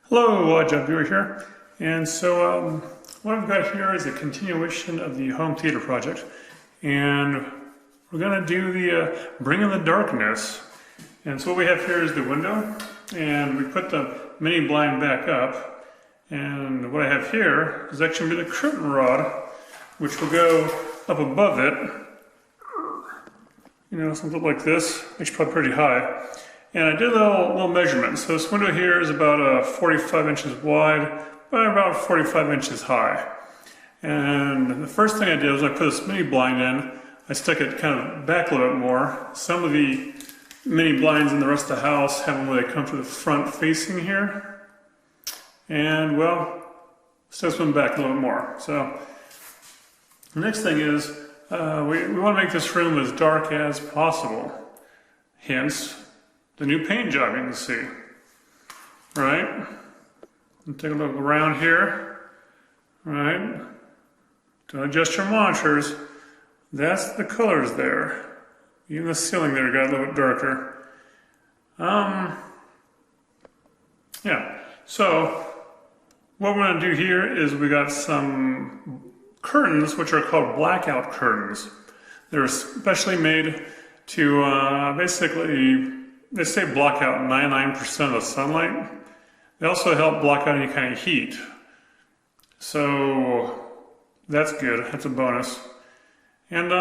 Hello, John Viewer here. And so what I've got here is a continuation of the home theater project. And we're going to do the Bring in the Darkness. And so what we have here is the window. And we put the mini blind back up. And what I have here is actually the curtain rod, which will go up above it. You know, something like this, actually probably pretty high. And I did a little measurement. So this window here is about 45 inches wide by about 45 inches high. And the first thing I did was I put this mini blind in. I stuck it kind of back a little bit more. Some of the mini blinds in the rest of the house have them where they come to the front facing here. And well, stuck this one back a little bit more. So the next thing is we want to make this room as dark as possible. Hence, the new paint job you can see, right? And take a look around here, right? Don't adjust your monitors. That's the colors there. Even the ceiling there got a little bit darker. Yeah, so what we're gonna do here is we got some curtains, which are called blackout curtains. They're specially made to basically, they say block out 99% of the sunlight. They also help block out any kind of heat. So that's good, that's a bonus. And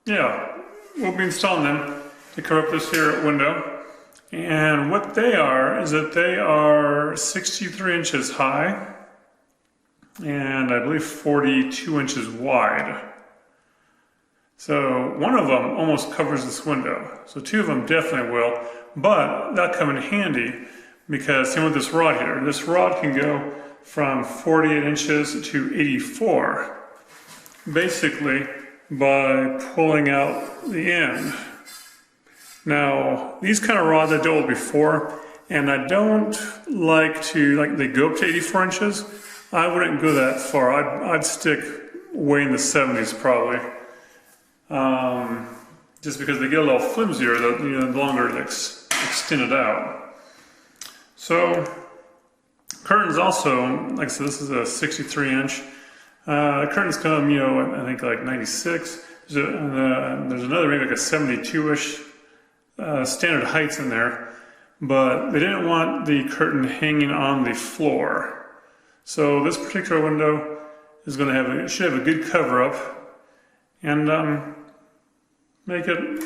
yeah, we'll be installing them to cover up this here window. And what they are is that they are 63 inches high and I believe 42 inches wide. So one of them almost covers this window. So two of them definitely will, but that'll come in handy because same with this rod here. This rod can go from 48 inches to 84, basically by pulling out the end. Now, these kind of rods I dealt with before, and I don't like to, they go up to 84 inches. I wouldn't go that far. I'd stick way in the 70s probably. Just because they get a little flimsier the longer they extend it out. So curtains also, like I said, this is a 63 inch. Curtains come, I think like 96. There's another maybe like a 72-ish standard heights in there, but they didn't want the curtain hanging on the floor. So this particular window is going to have it should have a good cover up, and make it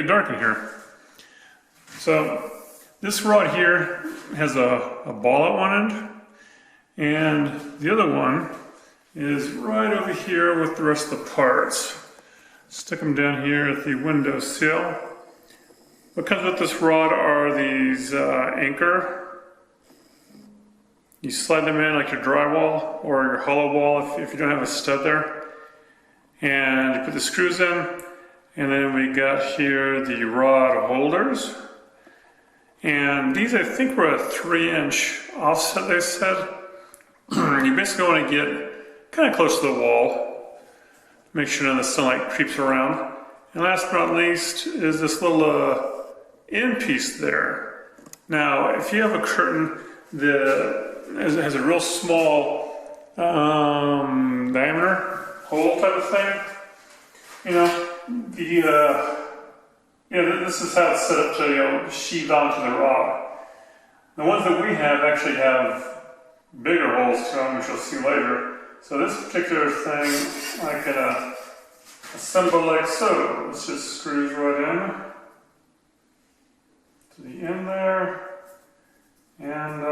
dark in here. So this rod here has a ball at one end, and the other one is right over here with the rest of the parts. Stick them down here at the window sill. What comes with this rod are these anchor. You slide them in like your drywall or your hollow wall if you don't have a stud there. And you put the screws in, and then we got here the rod holders. And these I think were a 3-inch offset, they said. You basically want to get kind of close to the wall, make sure none of the sunlight creeps around. And last but not least is this little end piece there. Now, if you have a curtain that has a real small diameter, hole type of thing, this is how it's set up to sheathe onto the rod. The ones that we have actually have bigger holes to them, which you'll see later. So this particular thing I can assemble like so. This just screws right in to the end there, and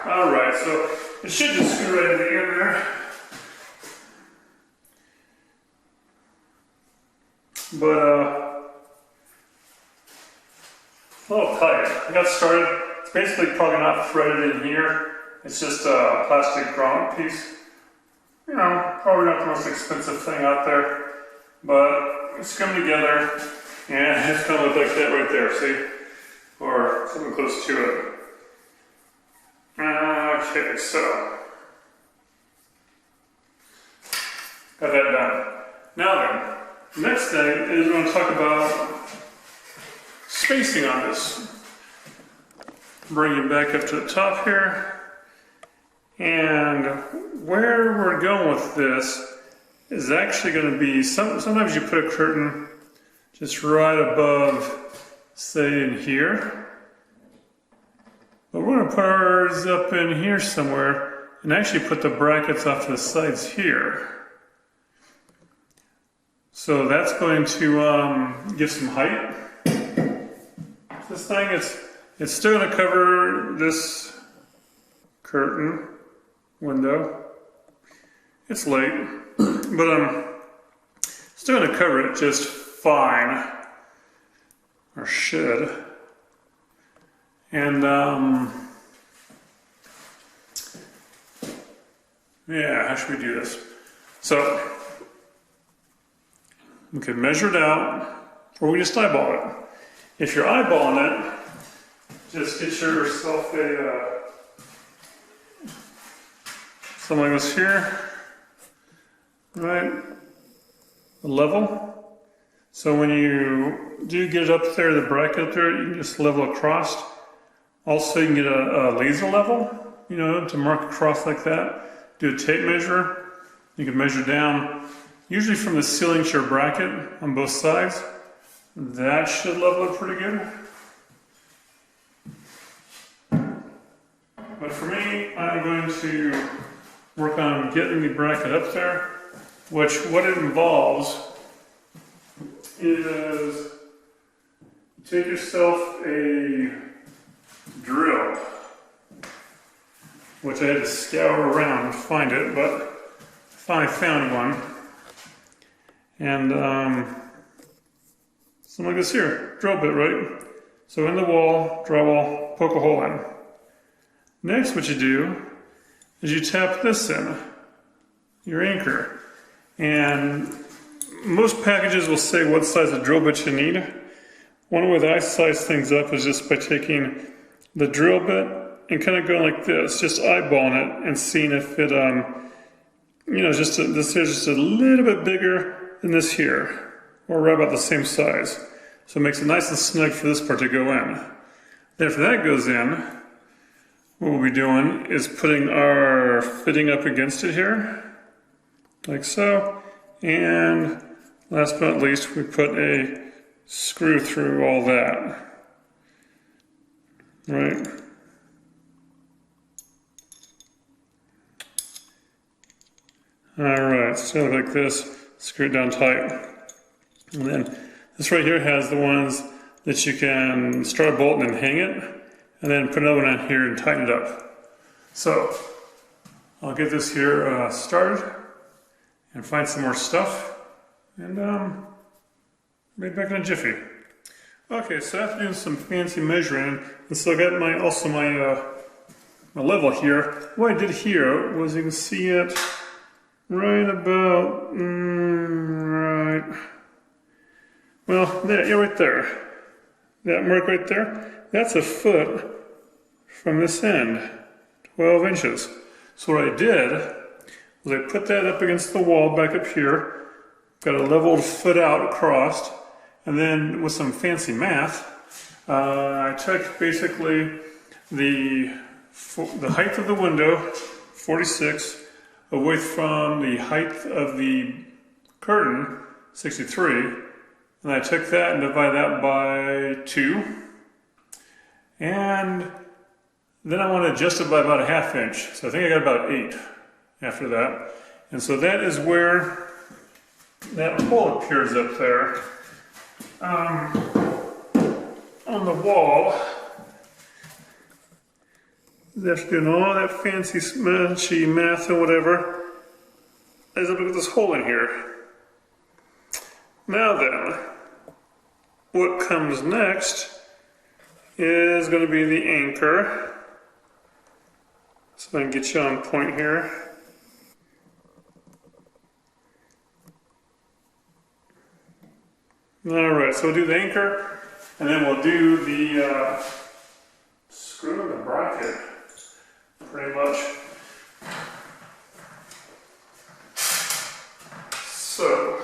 all right, so it should just screw right in the end there. But a little tight. I got started. It's basically probably not threaded in here. It's just a plastic grommet piece. Probably not the most expensive thing out there, but it's coming together, and it's gonna look like that right there. See, or something close to it. Okay, so got that done. Now then, next thing is we're going to talk about spacing on this. Bring it back up to the top here. And where we're going with this is actually going to be, sometimes you put a curtain just right above, say in here. But we're going to put ours up in here somewhere and actually put the brackets off to the sides here. So that's going to give some height. This thing, it's still going to cover this curtain window. It's late, but I'm still going to cover it just fine, or should. And yeah, how should we do this? So we can measure it out, or we just eyeball it. If you're eyeballing it, just get yourself a something like this here, right? A level. So when you do get it up there, the bracket up there, you can just level across. Also, you can get a laser level, you know, to mark across like that. Do a tape measure. You can measure down, usually from the ceiling to your bracket on both sides. That should level it pretty good. But for me, I'm going to work on getting the bracket up there, which what it involves is take yourself a drill, which I had to scour around to find it, but I finally found one. And something like this here, drill bit, right? So in the wall, drywall, poke a hole in. Next, what you do is you tap this in, your anchor. And most packages will say what size of drill bit you need. One way that I size things up is just by taking the drill bit and kind of going like this, just eyeballing it and seeing if it, you know, this here's just a little bit bigger than this here, or right about the same size. So it makes it nice and snug for this part to go in. Then after that goes in, what we'll be doing is putting our fitting up against it here, like so. And last but not least, we put a screw through all that, right? All right, so like this, screw it down tight. And then this right here has the ones that you can start a bolt and then hang it, and then put another one on here and tighten it up. So I'll get this here started and find some more stuff, and be back in a jiffy. Okay, so after doing some fancy measuring, and so I got my level here. What I did here was, you can see it right about right. Well, there, yeah, right there. That mark right there, that's a foot from this end, 12 inches. So what I did was I put that up against the wall back up here, got a leveled foot out across, and then with some fancy math, I took basically the height of the window, 46, away from the height of the curtain, 63, and I took that and divided that by 2, and then I want to adjust it by about a ½ inch, so I think I got about 8 after that. And so that is where that hole appears up there on the wall. After doing all that fancy smashy math and whatever, I just have to put this hole in here. Now then, what comes next is going to be the anchor. So I can get you on point here. Alright, so we'll do the anchor, and then we'll do the screw in the bracket, pretty much. So,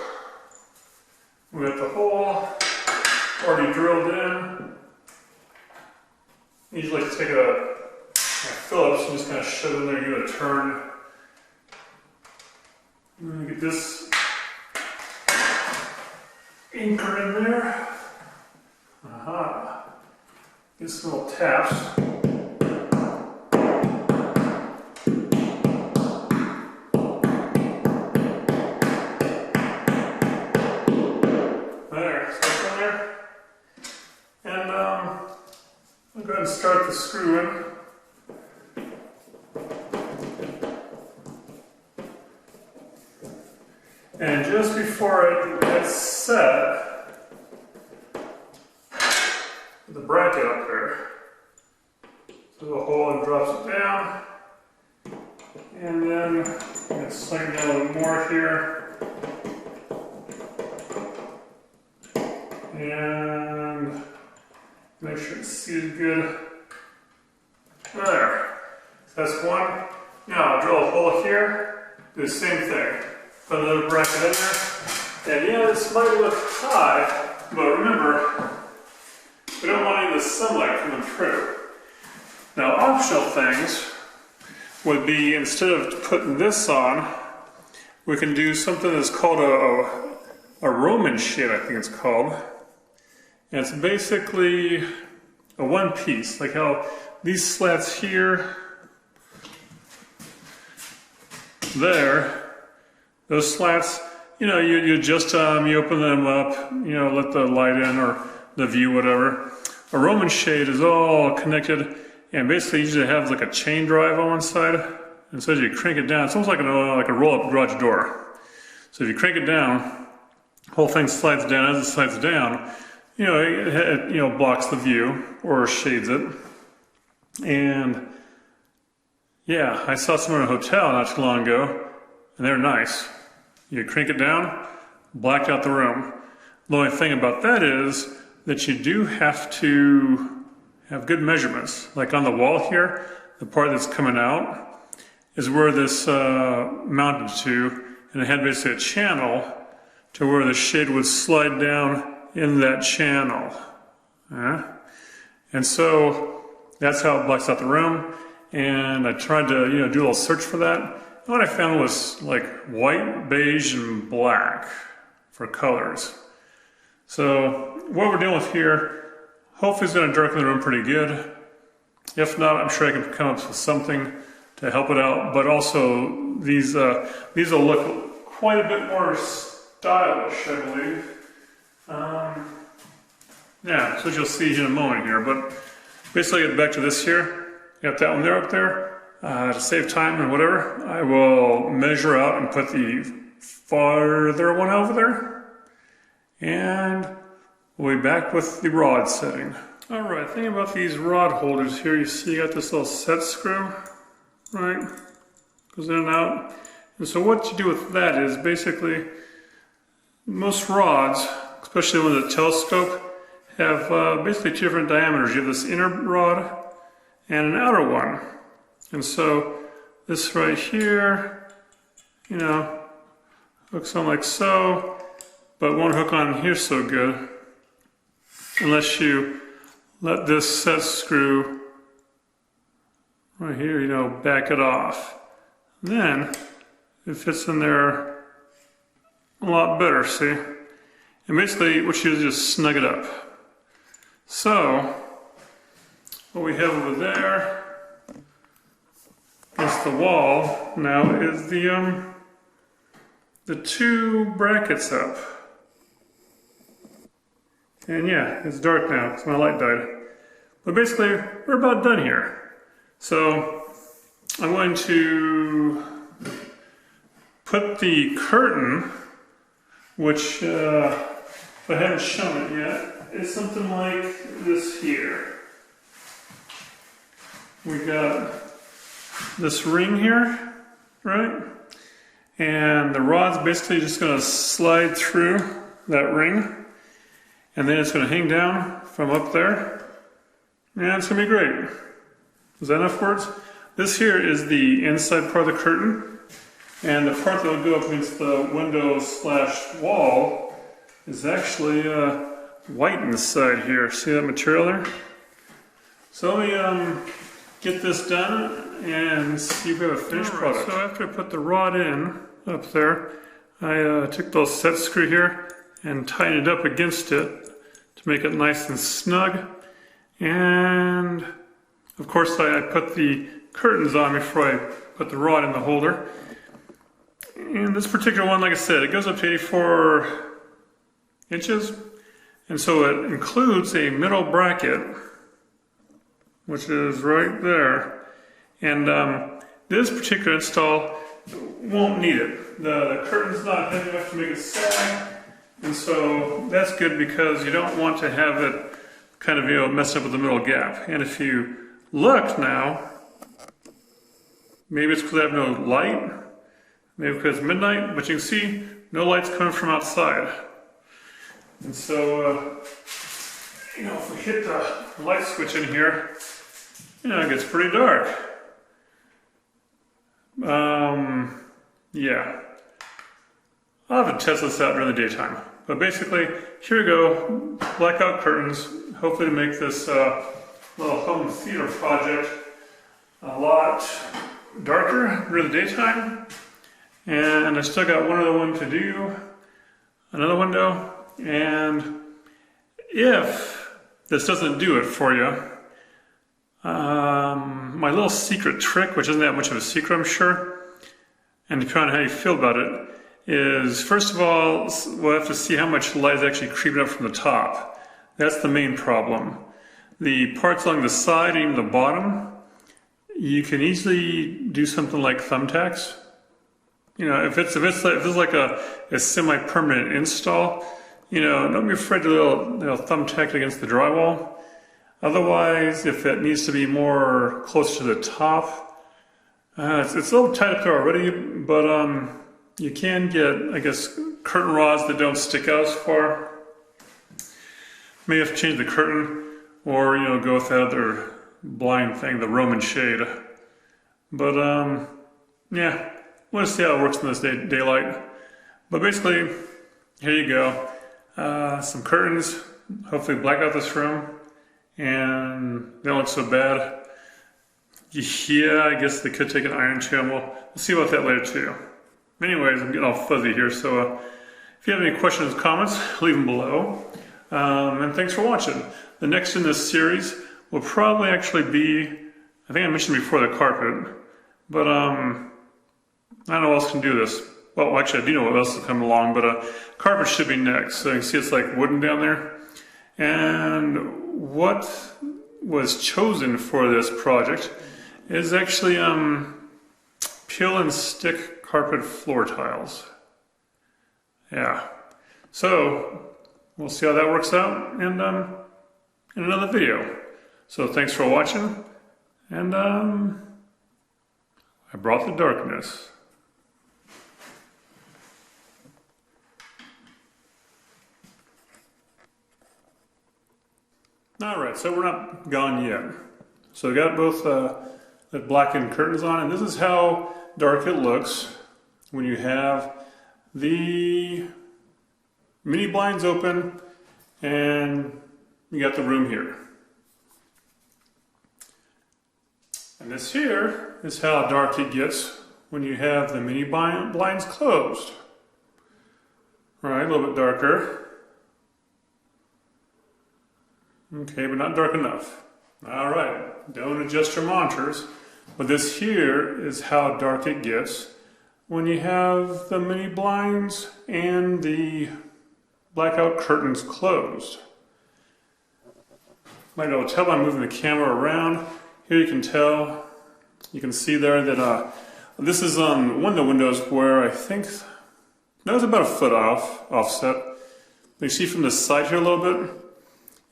we got the hole, already drilled in. Usually take a Phillips and just kind of shove it in there, give it a turn. And then get this anchor in there. Aha. Get some little taps. There, stuck in there. And I'll go ahead and start the screw in. And just before it gets set, the bracket up there, so the hole and drops it down, and then I'm going to sling down a little more here, and make sure it's seated good. There, so that's one. Now I'll drill a hole here, do the same thing. Put another bracket in there. And yeah, this might look high, but remember, we don't want any of the sunlight coming through. Now, optional things would be, instead of putting this on, we can do something that's called a Roman shade, I think it's called. And it's basically a one piece, like how these slats here, there, those slats, you know, you adjust them, you open them up, you know, let the light in or the view, whatever. A Roman shade is all connected, and basically you usually have like a chain drive on one side, and so as you crank it down, it's almost like a roll-up garage door. So if you crank it down, the whole thing slides down. As it slides down, you know, it blocks the view or shades it. And yeah, I saw some in a hotel not too long ago, and they're nice. You crank it down, blacked out the room. The only thing about that is that you do have to have good measurements. Like on the wall here, the part that's coming out is where this mounted to, and it had basically a channel to where the shade would slide down in that channel. And so that's how it blacks out the room. And I tried to, do a little search for that. And what I found was like white, beige, and black for colors. So what we're dealing with here, hopefully is going to darken the room pretty good. If not, I'm sure I can come up with something to help it out. But also these will look quite a bit more stylish, I believe. Yeah, so you'll see in a moment here. But basically, get back to this here. Got that one there up there. To save time and whatever, I will measure out and put the farther one over there. And we'll be back with the rod setting. Alright, thing about these rod holders here, you see you got this little set screw, right? Goes in and out. And so what you do with that is basically, most rods, especially with a telescope, have basically two different diameters. You have this inner rod and an outer one. And so this right here, hooks on like so, but won't hook on here so good unless you let this set screw right here, back it off. Then it fits in there a lot better, see? And basically what you do is just snug it up. So what we have over there against the wall now is the two brackets up. And yeah, it's dark now because my light died. But basically, we're about done here. So I'm going to put the curtain, which if I haven't shown it yet, is something like this here. We got this ring here, right? And the rod's basically just going to slide through that ring. And then it's going to hang down from up there. And it's going to be great. Is that enough words? This here is the inside part of the curtain. And the part that will go up against the window / wall is actually white inside here. See that material there? So let me get this done and see if we have a finished product. So after I put the rod in up there, I took the little set screw here and tightened it up against it to make it nice and snug. And of course I put the curtains on before I put the rod in the holder. And this particular one, like I said, it goes up to 84 inches. And so it includes a middle bracket, which is right there. And this particular install won't need it. The curtain's not heavy enough to make it sag. And so that's good because you don't want to have it kind of, mess up with the middle gap. And if you look now, maybe it's because I have no light, maybe because it's midnight, but you can see no light's coming from outside. And so, if we hit the light switch in here, it gets pretty dark. Yeah. I'll have to test this out during the daytime. But basically, here we go, blackout curtains, hopefully to make this little home theater project a lot darker during the daytime. And I still got one other one to do, another window. And if this doesn't do it for you, my little secret trick, which isn't that much of a secret, I'm sure, and depending on how you feel about it, is first of all, we'll have to see how much light is actually creeping up from the top. That's the main problem. The parts along the side and even the bottom, you can easily do something like thumbtacks. If it's like a semi-permanent install, don't be afraid to thumbtack it against the drywall. Otherwise, if it needs to be more close to the top, it's a little tight up there already, but you can get, I guess, curtain rods that don't stick out as far. May have to change the curtain, or go with that other blind thing, the Roman shade. But yeah, we'll see how it works in this daylight. But basically, here you go. Some curtains, hopefully black out this room, and they don't look so bad. Yeah, I guess they could take an iron too, and we'll see about that later too. Anyways, I'm getting all fuzzy here, so if you have any questions or comments, leave them below. And thanks for watching. The next in this series will probably actually be, I think I mentioned before, the carpet, but I don't know what else can do this. Well, actually, I do know what else will come along, but carpet should be next. So you can see it's like wooden down there. And what was chosen for this project is actually peel and stick carpet floor tiles. Yeah. So we'll see how that works out in another video. So thanks for watching, and I brought the darkness. Alright, so we're not gone yet. So we got both the blackened curtains on, and this is how dark it looks when you have the mini blinds open and you got the room here. And this here is how dark it gets when you have the mini blinds closed. Right, a little bit darker. Okay, but not dark enough. Alright, don't adjust your monitors. But this here is how dark it gets when you have the mini blinds and the blackout curtains closed. Might be able to tell I'm moving the camera around. Here you can tell, you can see there that this is on one of the windows where I think that was about a foot offset. You see from the side here a little bit,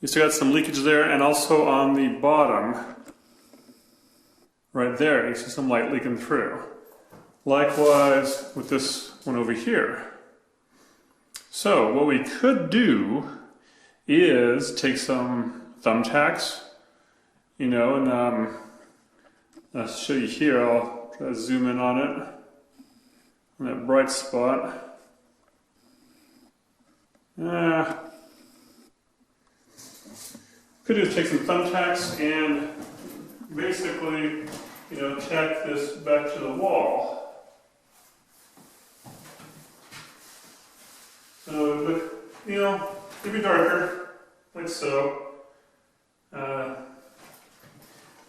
you still got some leakage there, and also on the bottom, right there, you see some light leaking through. Likewise with this one over here. So what we could do is take some thumbtacks, and I'll show you here. I'll try to zoom in on it, on that bright spot. could do is take some thumbtacks and basically, tack this back to the wall. So, but, maybe darker, like so.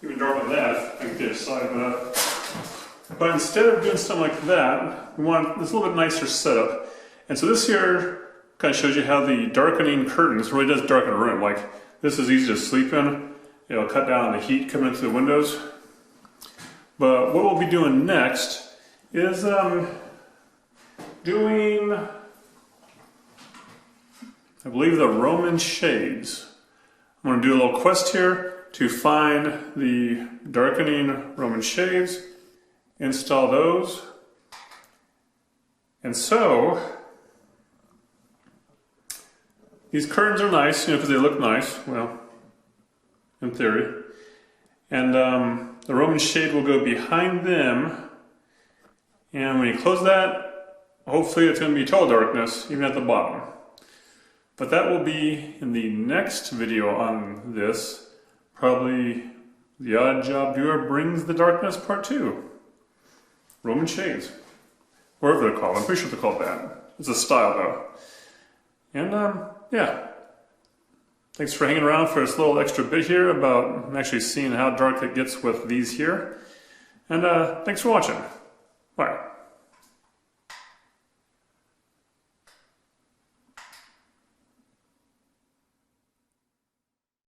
Even darker than that, I can get a side of that. But instead of doing something like that, we want this a little bit nicer setup. And so this here kind of shows you how the darkening curtains really does darken a room. Like, this is easy to sleep in. It'll cut down on the heat coming into the windows. But what we'll be doing next is doing, I believe, the Roman shades. I'm going to do a little quest here to find the darkening Roman shades, install those, and so these curtains are nice, because they look nice, well, in theory, and the Roman shade will go behind them, and when you close that, hopefully it's going to be total darkness, even at the bottom. But that will be in the next video on this. Probably The Odd Job Viewer Brings the Darkness Part 2. Roman shades. Whatever they're called. I'm pretty sure they're called that. It's a style though. And yeah. Thanks for hanging around for this little extra bit here about actually seeing how dark it gets with these here. And thanks for watching. Bye.